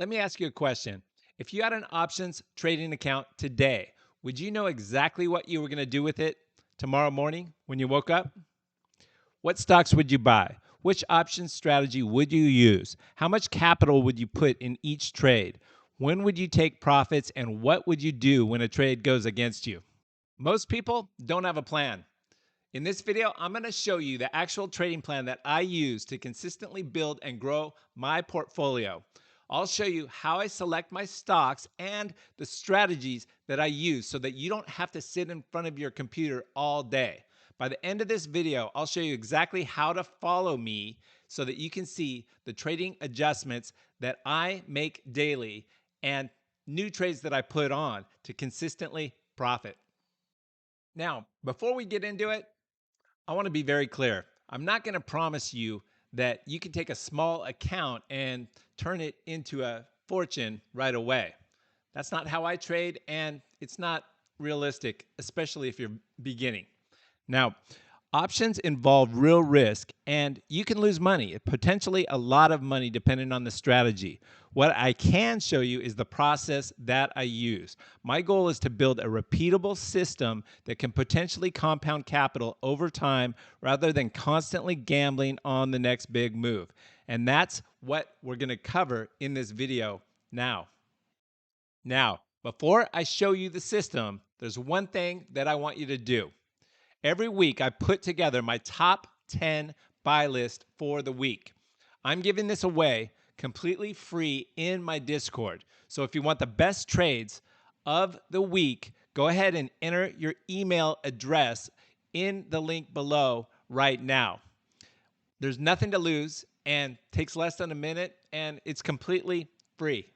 Let me ask you a question. If you had an options trading account today, would you know exactly what you were going to do with it tomorrow morning when you woke up? What stocks would you buy? Which options strategy would you use? How much capital would you put in each trade? When would you take profits and what would you do when a trade goes against you? Most people don't have a plan. In this video, I'm going to show you the actual trading plan that I use to consistently build and grow my portfolio. I'll show you how I select my stocks and the strategies that I use so that you don't have to sit in front of your computer all day. By the end of this video, I'll show you exactly how to follow me so that you can see the trading adjustments that I make daily and new trades that I put on to consistently profit. Now, before we get into it, I want to be very clear. I'm not going to promise you that you can take a small account and turn it into a fortune right away. That's not how I trade, and it's not realistic, especially if you're beginning. Now, options involve real risk, and you can lose money, potentially a lot of money, depending on the strategy. What I can show you is the process that I use. My goal is to build a repeatable system that can potentially compound capital over time rather than constantly gambling on the next big move. And that's what we're going to cover in this video now. Now, before I show you the system, there's one thing that I want you to do. Every week, I put together my top 10 buy list for the week. I'm giving this away completely free in my Discord. So if you want the best trades of the week, go ahead and enter your email address in the link below right now. There's nothing to lose and takes less than a minute, and it's completely free.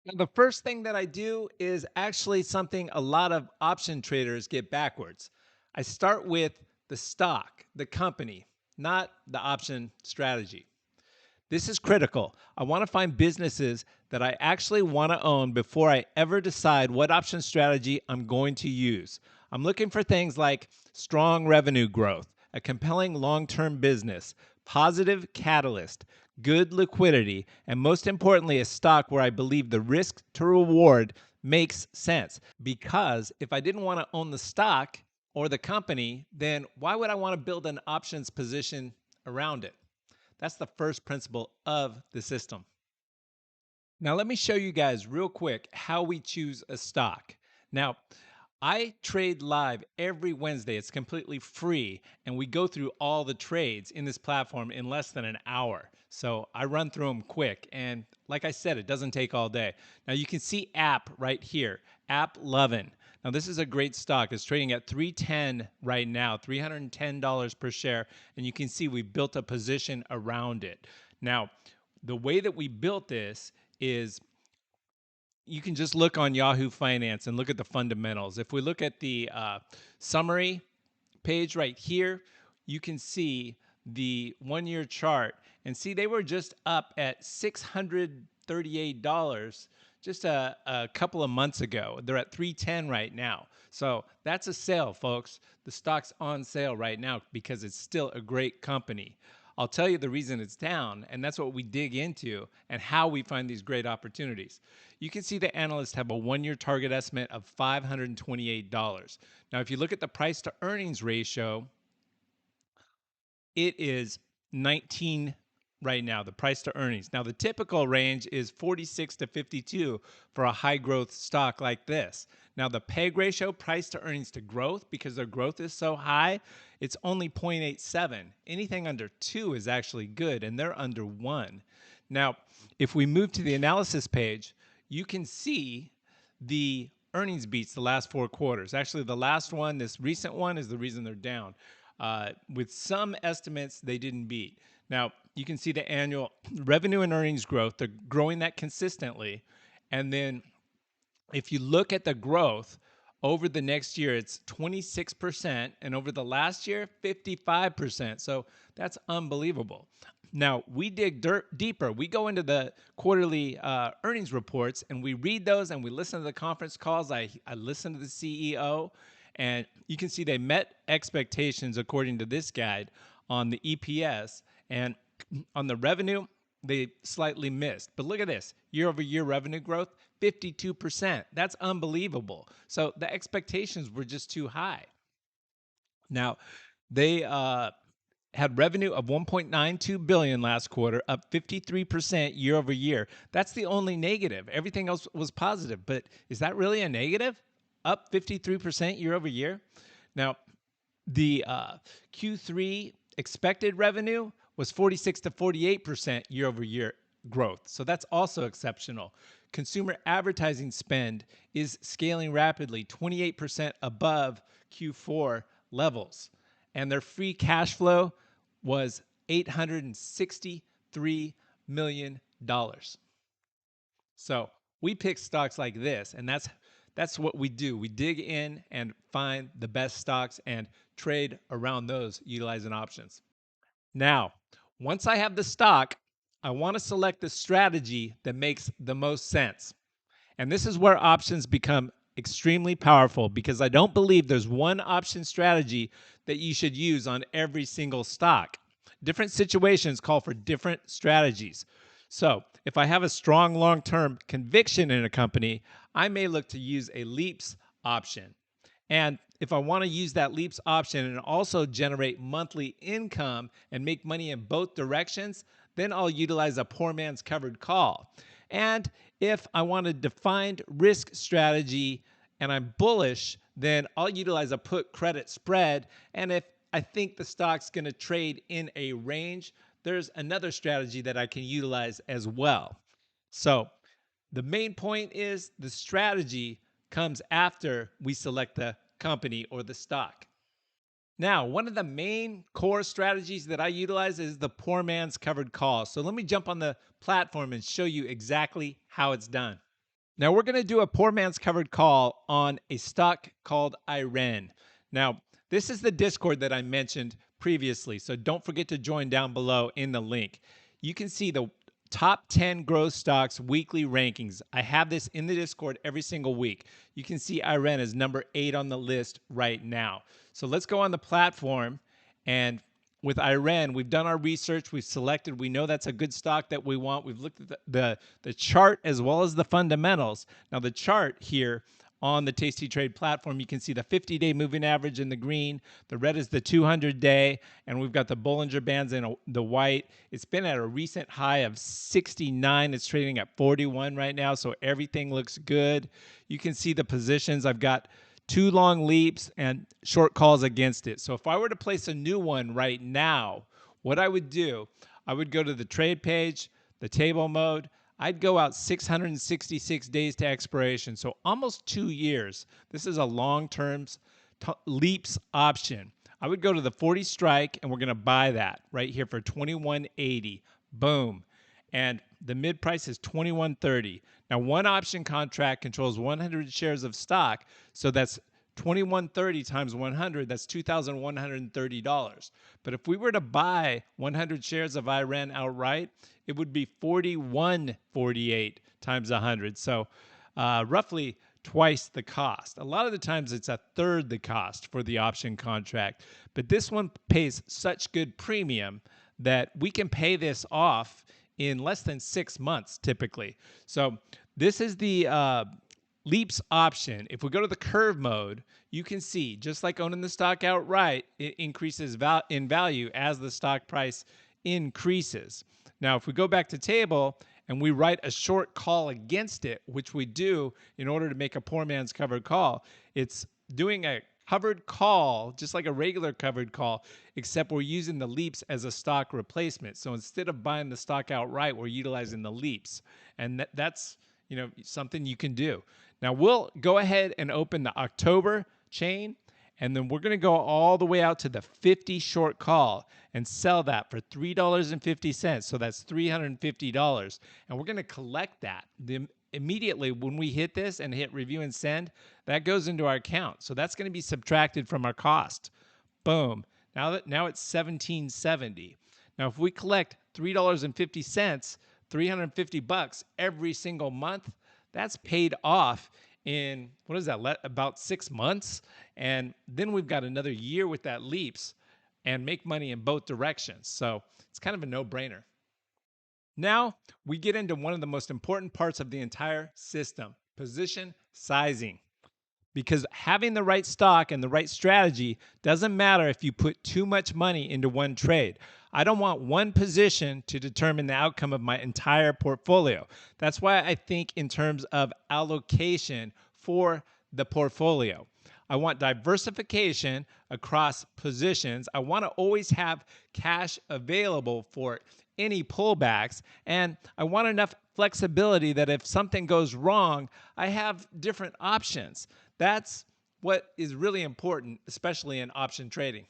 Now, the first thing that I do is actually something a lot of option traders get backwards. I start with the stock, the company, not the option strategy. This is critical. I want to find businesses that I actually want to own before I ever decide what option strategy I'm going to use. I'm looking for things like strong revenue growth, a compelling long-term business, positive catalyst, good liquidity, and most importantly, a stock where I believe the risk to reward makes sense. Because if I didn't want to own the stock or the company, then why would I want to build an options position around it? That's the first principle of the system. Now, let me show you guys real quick how we choose a stock. Now, I trade live every Wednesday. It's completely free, and we go through all the trades in this platform in less than an hour. So I run through them quick, and like I said, it doesn't take all day. Now, you can see app right here, app Lovin'. Now, this is a great stock. It's trading at $310 right now, $310 per share, and you can see we built a position around it. Now, the way that we built this is you can just look on Yahoo Finance and look at the fundamentals. If we look at the summary page right here, you can see the 1 year chart and see they were just up at $638 just a couple of months ago. They're at 310 right now. So that's a sale, folks. The stock's on sale right now because it's still a great company. I'll tell you the reason it's down, and that's what we dig into and how we find these great opportunities. You can see the analysts have a 1 year target estimate of $528. Now, if you look at the price to earnings ratio, it is 19 right now, the price to earnings. Now, the typical range is 46 to 52 for a high growth stock like this. Now, the PEG ratio, price to earnings to growth, because their growth is so high, it's only 0.87. Anything under 2 is actually good, and they're under 1. Now, if we move to the analysis page, you can see the earnings beats the last 4 quarters. Actually, the last one, this recent one, is the reason they're down. With some estimates, they didn't beat. Now, you can see the annual revenue and earnings growth. They're growing that consistently. And then if you look at the growth over the next year, it's 26%. And over the last year, 55%. So that's unbelievable. Now, we dig deeper. We go into the quarterly earnings reports, and we read those, and we listen to the conference calls. I listen to the CEO, and you can see they met expectations according to this guide on the EPS. And on the revenue, they slightly missed. But look at this, year over year revenue growth, 52%. That's unbelievable. So the expectations were just too high. Now, they had revenue of 1.92 billion last quarter, up 53% year over year. That's the only negative. Everything else was positive. But is that really a negative? Up 53% year over year. Now, the Q3 expected revenue was 46 to 48% year over year growth. So that's also exceptional. Consumer advertising spend is scaling rapidly, 28% above Q4 levels. And their free cash flow was $863 million. So we pick stocks like this, and that's what we do. We dig in and find the best stocks and trade around those utilizing options. Now, once I have the stock, I want to select the strategy that makes the most sense. And this is where options become extremely powerful, because I don't believe there's one option strategy that you should use on every single stock. Different situations call for different strategies. So if I have a strong long-term conviction in a company, I may look to use a LEAPS option. And if I want to use that LEAPS option and also generate monthly income and make money in both directions, then I'll utilize a poor man's covered call. And if I want a defined risk strategy and I'm bullish, then I'll utilize a put credit spread. And if I think the stock's going to trade in a range, there's another strategy that I can utilize as well. So the main point is the strategy comes after we select the company or the stock. Now, one of the main core strategies that I utilize is the poor man's covered call. So let me jump on the platform and show you exactly how it's done. Now, we're going to do a poor man's covered call on a stock called IREN. Now, this is the Discord that I mentioned previously, so don't forget to join down below in the link. You can see the top 10 growth stocks weekly rankings. I have this in the Discord every single week. You can see IREN is number 8 on the list right now. So let's go on the platform, and with IREN, we've done our research, we've selected, we know that's a good stock that we want. We've looked at the chart as well as the fundamentals. Now the chart here on the Tasty Trade platform, you can see the 50-day moving average in the green, the red is the 200-day, and we've got the Bollinger Bands in the white. It's been at a recent high of 69. It's trading at 41 right now, so everything looks good. You can see the positions. I've got 2 long leaps and short calls against it. So if I were to place a new one right now, what I would do, I would go to the trade page, the table mode. I'd go out 666 days to expiration, so almost 2 years. This is a long-term leaps option. I would go to the 40 strike, and we're going to buy that right here for $21.80. Boom. And the mid price is $21.30. Now, one option contract controls 100 shares of stock, so that's $21.30 times 100, that's $2,130. But if we were to buy 100 shares of IREN outright, it would be $41.48 times 100. So roughly twice the cost. A lot of the times it's a third the cost for the option contract. But this one pays such good premium that we can pay this off in less than 6 months typically. So this is the LEAPS option. If we go to the curve mode, you can see, just like owning the stock outright, it increases in value as the stock price increases. Now, if we go back to table and we write a short call against it, which we do in order to make a poor man's covered call, it's doing a covered call, just like a regular covered call, except we're using the LEAPS as a stock replacement. So instead of buying the stock outright, we're utilizing the LEAPS. And that's something you can do. Now we'll go ahead and open the October chain, and then we're going to go all the way out to the 50 short call and sell that for $3.50. So that's $350. And we're going to collect that. Immediately when we hit this and hit review and send, that goes into our account. So that's going to be subtracted from our cost. Boom. Now it's $17.70. Now if we collect $3.50, $350 every single month, that's paid off in, what is that, about 6 months? And then we've got another year with that LEAPS and make money in both directions. So it's kind of a no-brainer. Now we get into one of the most important parts of the entire system, position sizing. Because having the right stock and the right strategy doesn't matter if you put too much money into one trade. I don't want one position to determine the outcome of my entire portfolio. That's why I think in terms of allocation for the portfolio. I want diversification across positions. I want to always have cash available for any pullbacks. And I want enough flexibility that if something goes wrong, I have different options. That's what is really important, especially in option trading.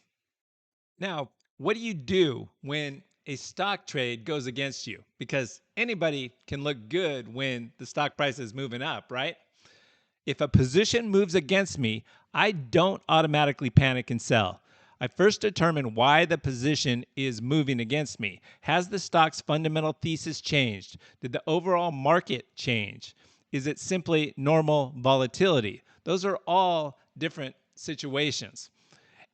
Now, what do you do when a stock trade goes against you? Because anybody can look good when the stock price is moving up, right? If a position moves against me, I don't automatically panic and sell. I first determine why the position is moving against me. Has the stock's fundamental thesis changed? Did the overall market change? Is it simply normal volatility? Those are all different situations.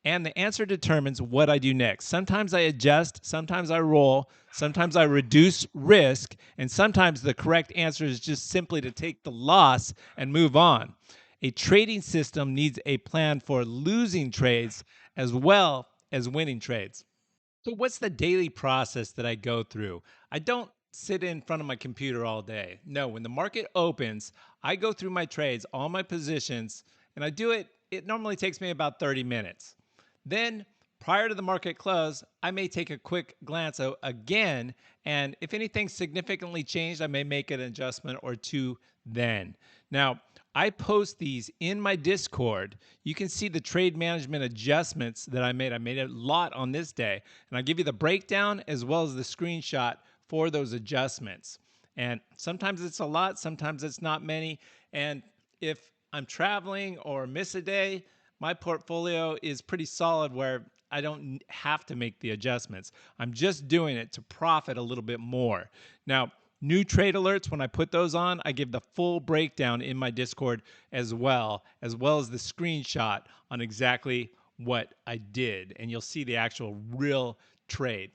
And the answer determines what I do next. Sometimes I adjust, sometimes I roll, sometimes I reduce risk, and sometimes the correct answer is just simply to take the loss and move on. A trading system needs a plan for losing trades as well as winning trades. So, what's the daily process that I go through? I don't sit in front of my computer all day. No, when the market opens, I go through my trades, all my positions, and I do it. It normally takes me about 30 minutes. Then, prior to the market close, I may take a quick glance again, and if anything significantly changed, I may make an adjustment or two then. Now, I post these in my Discord. You can see the trade management adjustments that I made. I made a lot on this day, and I'll give you the breakdown as well as the screenshot for those adjustments. And sometimes it's a lot, sometimes it's not many. And if I'm traveling or miss a day, my portfolio is pretty solid where I don't have to make the adjustments. I'm just doing it to profit a little bit more. Now, new trade alerts, when I put those on, I give the full breakdown in my Discord as well as the screenshot on exactly what I did. And you'll see the actual real trade.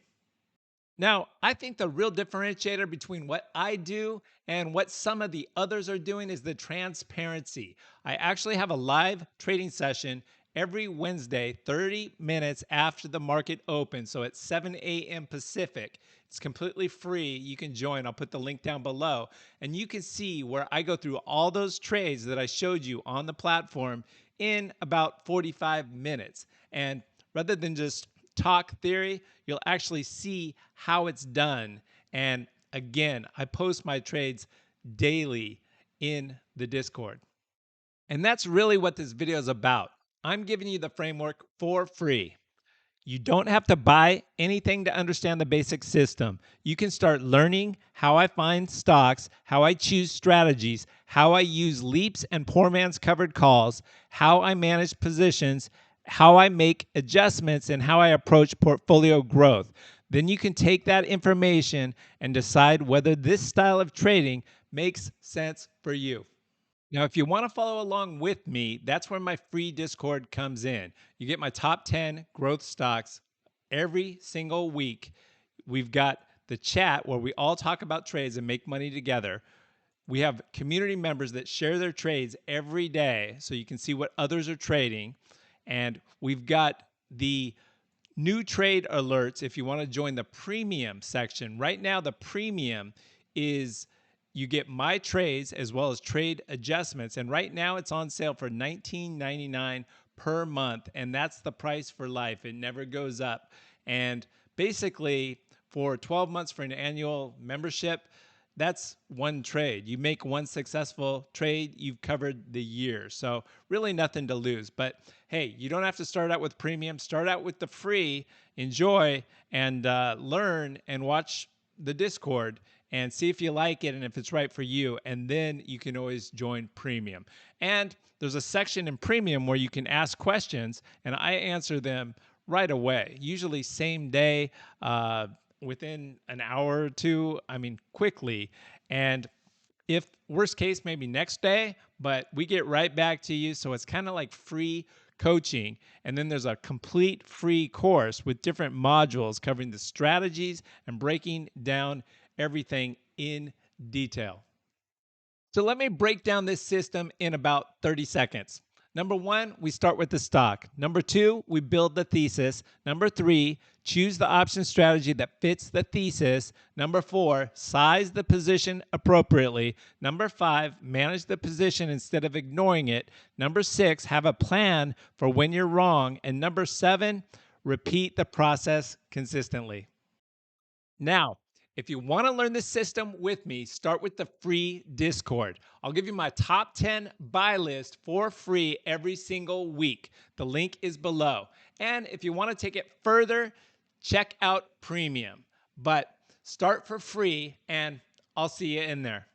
Now, I think the real differentiator between what I do and what some of the others are doing is the transparency. I actually have a live trading session every Wednesday, 30 minutes after the market opens. So at 7 a.m. Pacific. It's completely free. You can join. I'll put the link down below. And you can see where I go through all those trades that I showed you on the platform in about 45 minutes. And rather than just talk theory, you'll actually see how it's done. And again, I post my trades daily in the Discord. And that's really what this video is about. I'm giving you the framework for free. You don't have to buy anything to understand the basic system. You can start learning how I find stocks, how I choose strategies, how I use leaps and poor man's covered calls, how I manage positions, how I make adjustments, and how I approach portfolio growth. Then you can take that information and decide whether this style of trading makes sense for you. Now, if you want to follow along with me, that's where my free Discord comes in. You get my top 10 growth stocks every single week. We've got the chat where we all talk about trades and make money together. We have community members that share their trades every day so you can see what others are trading. And we've got the new trade alerts if you want to join the premium section. Right now, the premium is you get my trades as well as trade adjustments. And right now it's on sale for $19.99 per month. And that's the price for life. It never goes up. And basically for 12 months for an annual membership, that's one trade. You make one successful trade, you've covered the year. So really nothing to lose. But hey, you don't have to start out with premium. Start out with the free, enjoy, and learn and watch the Discord and see if you like it and if it's right for you. And then you can always join premium. And there's a section in premium where you can ask questions and I answer them right away, usually same day, within an hour or two, I mean, quickly. And if worst case, maybe next day, but we get right back to you. So it's kind of like free coaching. And then there's a complete free course with different modules covering the strategies and breaking down everything in detail. So let me break down this system in about 30 seconds. Number one, we start with the stock. Number two, we build the thesis. Number three, choose the option strategy that fits the thesis. Number four, size the position appropriately. Number five, manage the position instead of ignoring it. Number six, have a plan for when you're wrong. And number seven, repeat the process consistently. Now, if you want to learn this system with me, start with the free Discord. I'll give you my top 10 buy list for free every single week. The link is below. And if you want to take it further, check out Premium. But start for free, and I'll see you in there.